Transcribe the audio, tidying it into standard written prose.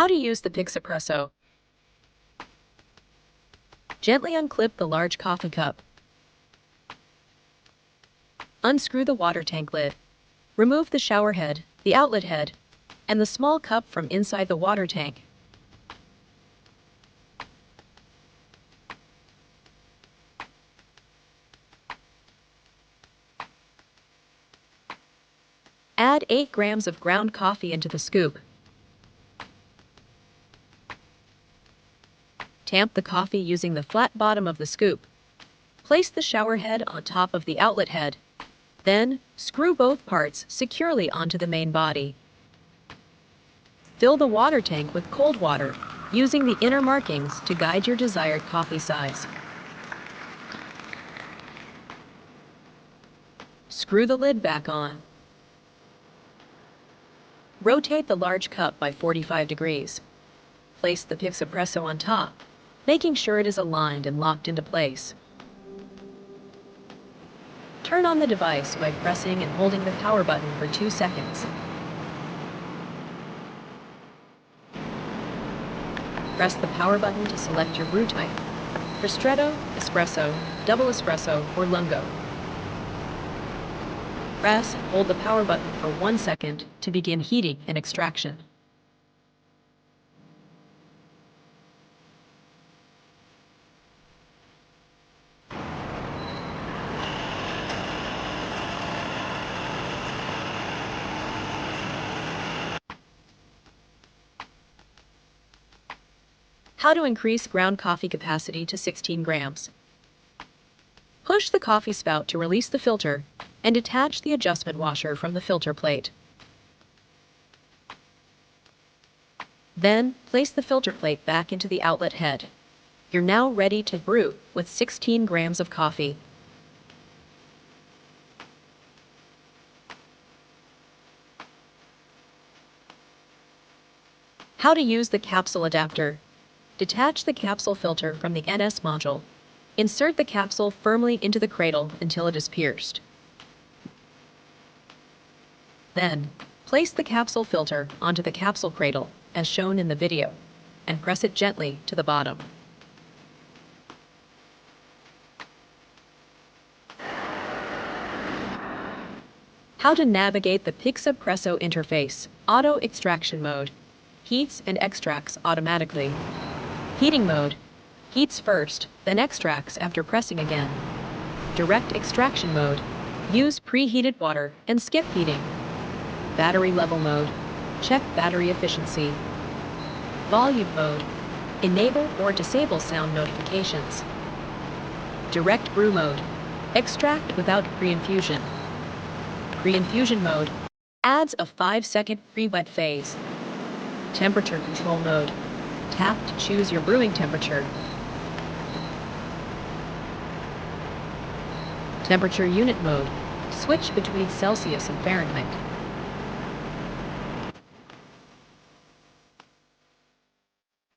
How to use the Pixapresso. Gently unclip the large coffee cup. Unscrew the water tank lid. Remove the shower head, the outlet head, and the small cup from inside the water tank. Add 8 grams of ground coffee into the scoop. Tamp the coffee using the flat bottom of the scoop. Place the shower head on top of the outlet head. Then, screw both parts securely onto the main body. Fill the water tank with cold water, using the inner markings to guide your desired coffee size. Screw the lid back on. Rotate the large cup by 45 degrees. Place the Pixapresso on top, making sure it is aligned and locked into place. Turn on the device by pressing and holding the power button for 2 seconds. Press the power button to select your brew type: ristretto, espresso, double espresso, or lungo. Press and hold the power button for 1 second to begin heating and extraction. How to increase ground coffee capacity to 16 grams. Push the coffee spout to release the filter and detach the adjustment washer from the filter plate. Then, place the filter plate back into the outlet head. You're now ready to brew with 16 grams of coffee. How to use the capsule adapter. Detach the capsule filter from the NS module. Insert the capsule firmly into the cradle until it is pierced. Then, place the capsule filter onto the capsule cradle, as shown in the video, and press it gently to the bottom. How to navigate the Pixapresso interface. Auto extraction mode. Heats and extracts automatically. Heating mode. Heats first, then extracts after pressing again. Direct extraction mode. Use preheated water and skip heating. Battery level mode. Check battery efficiency. Volume mode. Enable or disable sound notifications. Direct brew mode. Extract without pre-infusion. Pre-infusion mode. Adds a 5-second pre-wet phase. Temperature control mode. Tap to choose your brewing temperature. Temperature unit mode. Switch between Celsius and Fahrenheit.